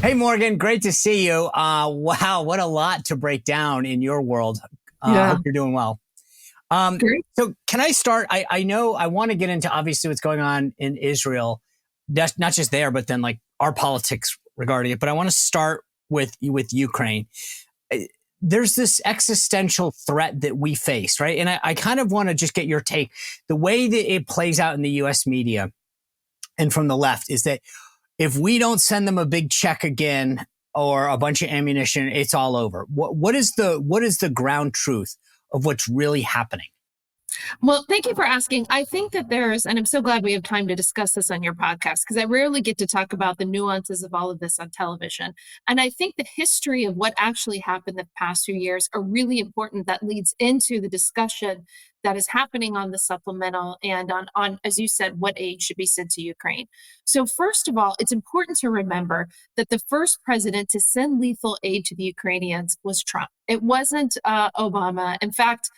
Hey, Morgan, great to see you. Wow, what a lot to break down in your world. I Yeah, hope you're doing well. Um, great. so, can I start? I know I want to get into obviously what's going on in Israel. That's not just there, but then like our politics regarding it. But I want to start with Ukraine. Uh, There's this existential threat that we face, right? And I kind of want to just get your take. The way that it plays out in the U.S. media and from the left is that if we don't send them a big check again or a bunch of ammunition, it's all over. What is the ground truth of what's really happening? Well, thank you for asking. I think that and I'm so glad we have time to discuss this on your podcast because I rarely get to talk about the nuances of all of this on television. And I think the history of what actually happened the past few years are really important. That leads into the discussion that is happening on the supplemental and as you said, what aid should be sent to Ukraine. So, first of all, it's important to remember that the first president to send lethal aid to the Ukrainians was Trump. It wasn't Obama. In fact,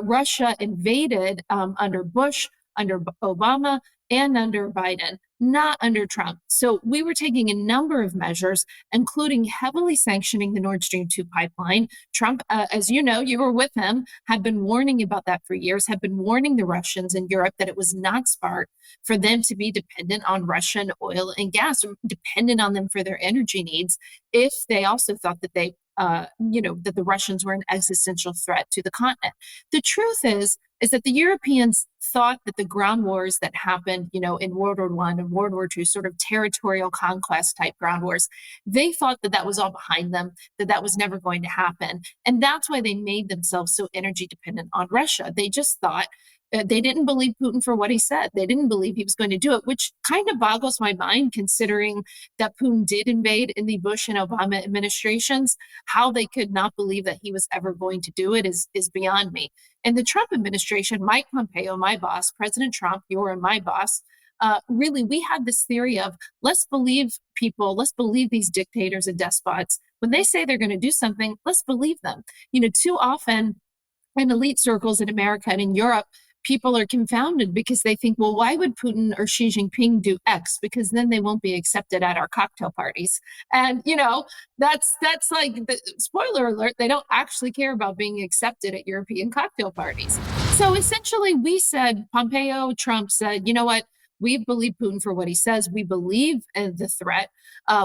Russia invaded under Bush, under Obama, and under Biden, not under Trump. So we were taking a number of measures, including heavily sanctioning the Nord Stream 2 pipeline. Trump, as you know, you were with him, had been warning about that for years, had been warning the Russians in Europe that it was not smart for them to be dependent on Russian oil and gas, dependent on them for their energy needs, if they also thought that that the Russians were an existential threat to the continent. The truth is that the Europeans thought that the ground wars that happened, in World War I and World War II, sort of territorial conquest type ground wars, they thought that that was all behind them, that that was never going to happen. And that's why they made themselves so energy dependent on Russia. They just thought they didn't believe Putin for what he said. They didn't believe he was going to do it, which kind of boggles my mind considering that Putin did invade in the Bush and Obama administrations. How they could not believe that he was ever going to do it is beyond me. In the Trump administration, Mike Pompeo, my boss, President Trump, your my boss, really, we had this theory of let's believe people, let's believe these dictators and despots. When they say they're going to do something, let's believe them. Too often in elite circles in America and in Europe, people are confounded because they think, well, why would Putin or Xi Jinping do X? Because then they won't be accepted at our cocktail parties. And that's like the spoiler alert. They don't actually care about being accepted at European cocktail parties. So essentially, we said Pompeo, Trump said, you know what? We believe Putin for what he says. We believe in the threat.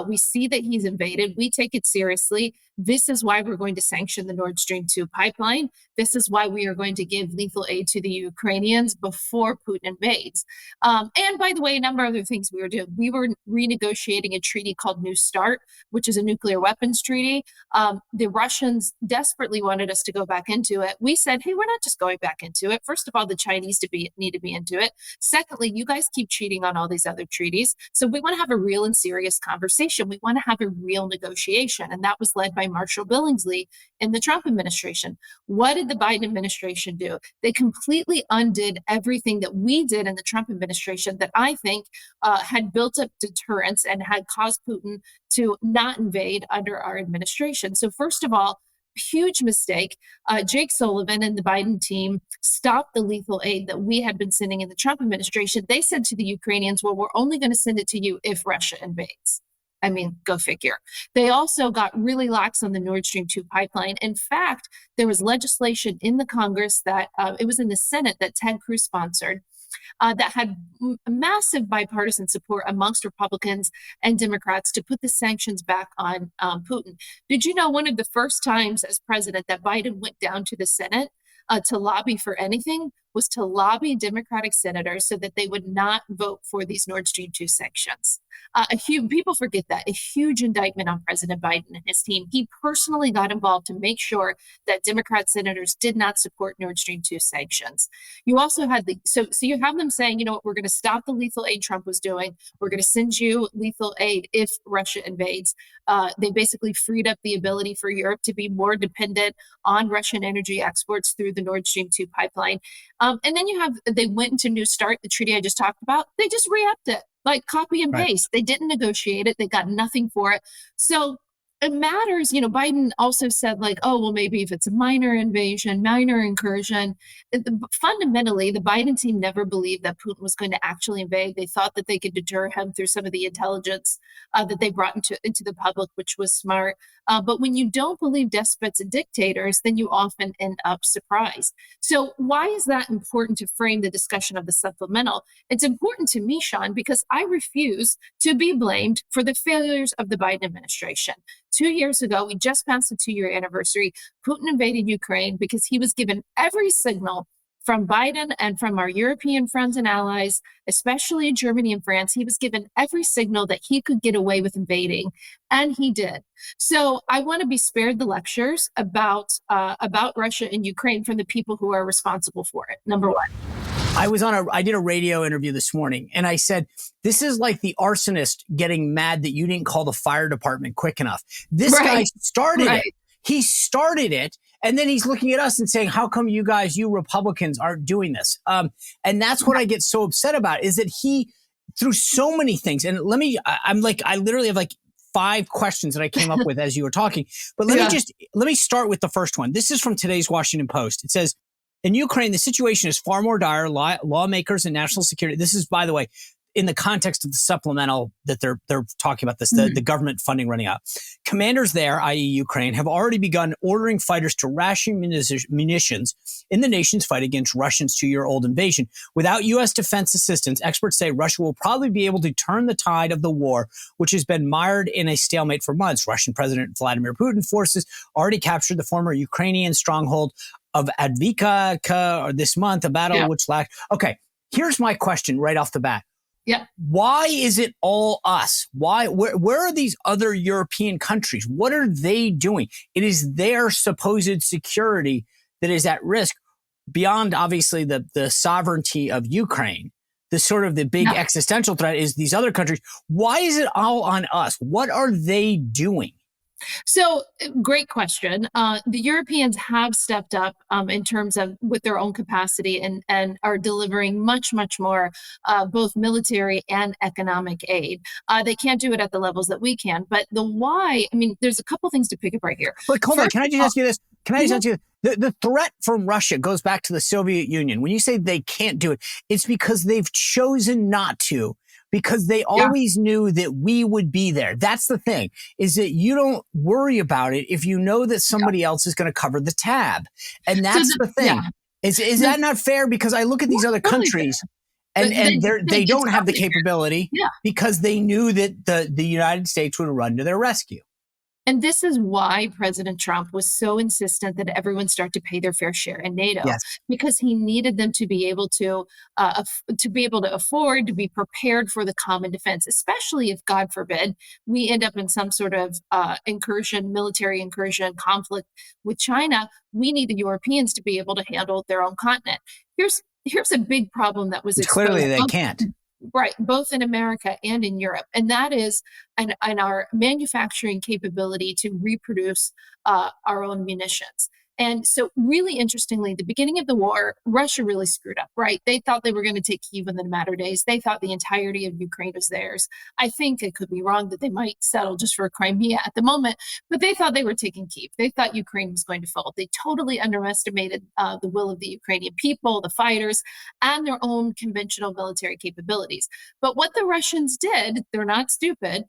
We see that he's invaded. We take it seriously. This is why we're going to sanction the Nord Stream 2 pipeline. This is why we are going to give lethal aid to the Ukrainians before Putin invades. And by the way, a number of other things we were doing. We were renegotiating a treaty called New START, which is a nuclear weapons treaty. The Russians desperately wanted us to go back into it. We said, hey, we're not just going back into it. First of all, the Chinese need to be into it. Secondly, you guys keep cheating on all these other treaties. So we want to have a real and serious conversation. We want to have a real negotiation. And that was led by Marshall Billingsley in the Trump administration. What did the Biden administration do? They completely undid everything that we did in the Trump administration that I think had built up deterrence and had caused Putin to not invade under our administration. So first of all, huge mistake. Jake Sullivan and the Biden team stopped the lethal aid that we had been sending in the Trump administration. They said to the Ukrainians, well, we're only going to send it to you if Russia invades. I mean, go figure. They also got really lax on the Nord Stream 2 pipeline. In fact, there was legislation in the Congress that it was in the Senate that Ted Cruz sponsored that had massive bipartisan support amongst Republicans and Democrats to put the sanctions back on Putin. Did you know one of the first times as president that Biden went down to the Senate to lobby for anything was to lobby Democratic senators so that they would not vote for these Nord Stream 2 sanctions. People forget that. A huge indictment on President Biden and his team. He personally got involved to make sure that Democrat senators did not support Nord Stream 2 sanctions. You also had so you have them saying, you know what, we're going to stop the lethal aid Trump was doing. We're going to send you lethal aid if Russia invades. They basically freed up the ability for Europe to be more dependent on Russian energy exports through the Nord Stream 2 pipeline. And then they went into New START, the treaty I just talked about. They just re-upped it, like copy and Right. paste. They didn't negotiate it. They got nothing for it. So it matters. Biden also said, like, oh, well, maybe if it's a minor invasion, minor incursion. Fundamentally, the Biden team never believed that Putin was going to actually invade. They thought that they could deter him through some of the intelligence that they brought into the public, which was smart. But when you don't believe despots and dictators, then you often end up surprised. So why is that important to frame the discussion of the supplemental? It's important to me, Sean, because I refuse to be blamed for the failures of the Biden administration. 2 years ago, we just passed the 2-year anniversary. Putin invaded Ukraine because he was given every signal from Biden and from our European friends and allies, especially Germany and France. He was given every signal that he could get away with invading, and he did. So I want to be spared the lectures about Russia and Ukraine from the people who are responsible for it. Number one. I did a radio interview this morning, and I said, this is like the arsonist getting mad that you didn't call the fire department quick enough. This guy started it. He started it, and then he's looking at us and saying, how come you Republicans aren't doing this? And that's what I get so upset about, is that he, through so many things, and I literally have like 5 questions that I came up with as you were talking, but let me start with the first one. This is from today's Washington Post. It says, in Ukraine, the situation is far more dire. Lawmakers and national security. This is, by the way, in the context of the supplemental that they're talking about this, the government funding running out. Commanders there, i.e. Ukraine, have already begun ordering fighters to ration munitions in the nation's fight against Russia's 2-year-old invasion. Without U.S. defense assistance, experts say Russia will probably be able to turn the tide of the war, which has been mired in a stalemate for months. Russian President Vladimir Putin forces already captured the former Ukrainian stronghold of Advika this month, a battle which lacked. Okay, here's my question right off the bat. Yeah. Why is it all us? Where are these other European countries? What are they doing? It is their supposed security that is at risk beyond, obviously, the sovereignty of Ukraine. The big existential threat is these other countries. Why is it all on us? What are they doing? So great question. The Europeans have stepped up in terms of with their own capacity and are delivering much, much more, both military and economic aid. They can't do it at the levels that we can. But the why, there's a couple things to pick up right here. But hold on, can I just ask you this? The threat from Russia goes back to the Soviet Union. When you say they can't do it, it's because they've chosen not to. Because they always knew that we would be there. That's the thing, is that you don't worry about it if you know that somebody else is going to cover the tab. And that's the thing. Yeah. Is that not fair? Because I look at these other countries and they don't have the capability because they knew that the United States would run to their rescue. And this is why President Trump was so insistent that everyone start to pay their fair share in NATO, because he needed them to be able to afford, to be prepared for the common defense, especially if, God forbid, we end up in some sort of military incursion, conflict with China. We need the Europeans to be able to handle their own continent. Here's a big problem that was exposed. Clearly they can't. Right, both in America and in Europe. And that is our manufacturing capability to reproduce our own munitions. And so really interestingly, the beginning of the war, Russia really screwed up, right? They thought they were going to take Kyiv in the matter days. They thought the entirety of Ukraine was theirs. I think it could be wrong that they might settle just for Crimea at the moment, but they thought they were taking Kyiv. They thought Ukraine was going to fall. They totally underestimated the will of the Ukrainian people, the fighters, and their own conventional military capabilities. But what the Russians did, they're not stupid,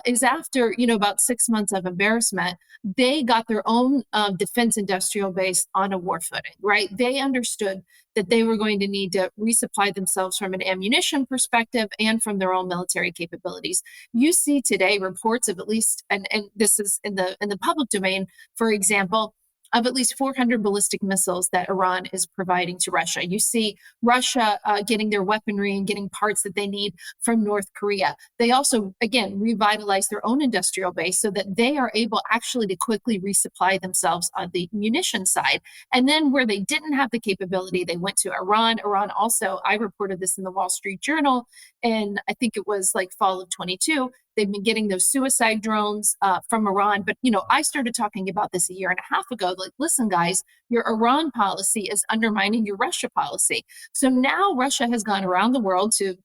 is after, about 6 months of embarrassment, they got their own defense industrial base on a war footing, right? They understood that they were going to need to resupply themselves from an ammunition perspective and from their own military capabilities. You see today reports of at least, and this is in the public domain, for example, of at least 400 ballistic missiles that Iran is providing to Russia. You see Russia getting their weaponry and getting parts that they need from North Korea. They also, again, revitalize their own industrial base so that they are able actually to quickly resupply themselves on the munition side. And then where they didn't have the capability, they went to Iran. Iran also, I reported this in the Wall Street Journal, and I think it was like fall of 22, They've been getting those suicide drones from Iran. But, I started talking about this a year and a half ago. Like, listen, guys, your Iran policy is undermining your Russia policy. So now Russia has gone around the world to,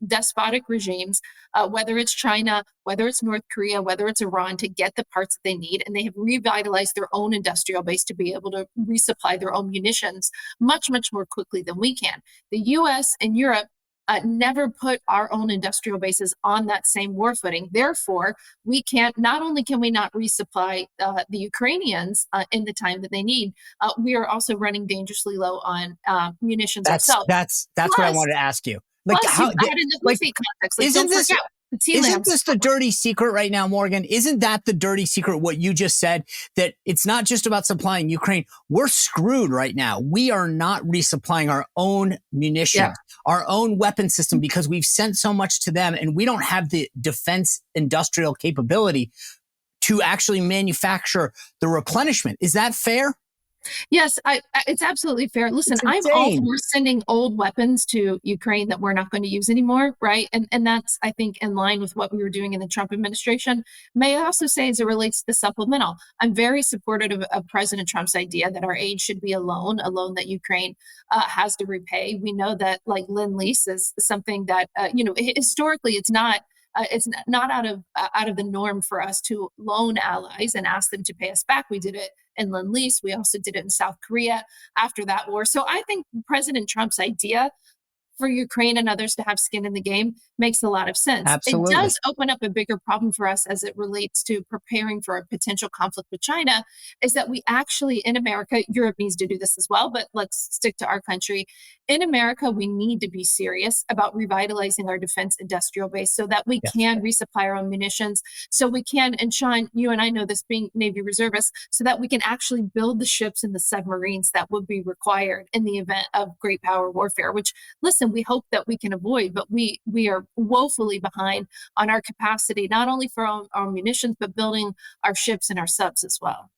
despotic regimes, whether it's China, whether it's North Korea, whether it's Iran, to get the parts that they need. And they have revitalized their own industrial base to be able to resupply their own munitions much, much more quickly than we can. The US and Europe never put our own industrial bases on that same war footing. Therefore, we can't. Not only can we not resupply the Ukrainians in the time that they need, we are also running dangerously low on munitions ourselves. That's what I wanted to ask you. Like, plus, you add in the Houthi context. Like, isn't don't this forget the isn't this the dirty secret right now, Morgan? Isn't that the dirty secret? What you just said, that it's not just about supplying Ukraine. We're screwed right now. We are not resupplying our own munitions, our own weapon system, because we've sent so much to them, and we don't have the defense industrial capability to actually manufacture the replenishment. Is that fair? Yes, it's absolutely fair. Listen, I'm all for sending old weapons to Ukraine that we're not going to use anymore, right? And that's, I think, in line with what we were doing in the Trump administration. May I also say, as it relates to the supplemental, I'm very supportive of President Trump's idea that our aid should be a loan that Ukraine has to repay. We know that, like, Lend-Lease is something that, historically it's not. It's not out of the norm for us to loan allies and ask them to pay us back. We did it in Lend-Lease. We also did it in South Korea after that war. So I think President Trump's idea for Ukraine and others to have skin in the game makes a lot of sense. Absolutely. It does open up a bigger problem for us as it relates to preparing for a potential conflict with China, is that we actually, in America, Europe needs to do this as well, but let's stick to our country. In America, we need to be serious about revitalizing our defense industrial base so that we can resupply our own munitions, so we can, and Sean, you and I know this being Navy reservists, so that we can actually build the ships and the submarines that would be required in the event of great power warfare, which, listen, we hope that we can avoid, but we are woefully behind on our capacity, not only for our munitions, but building our ships and our subs as well.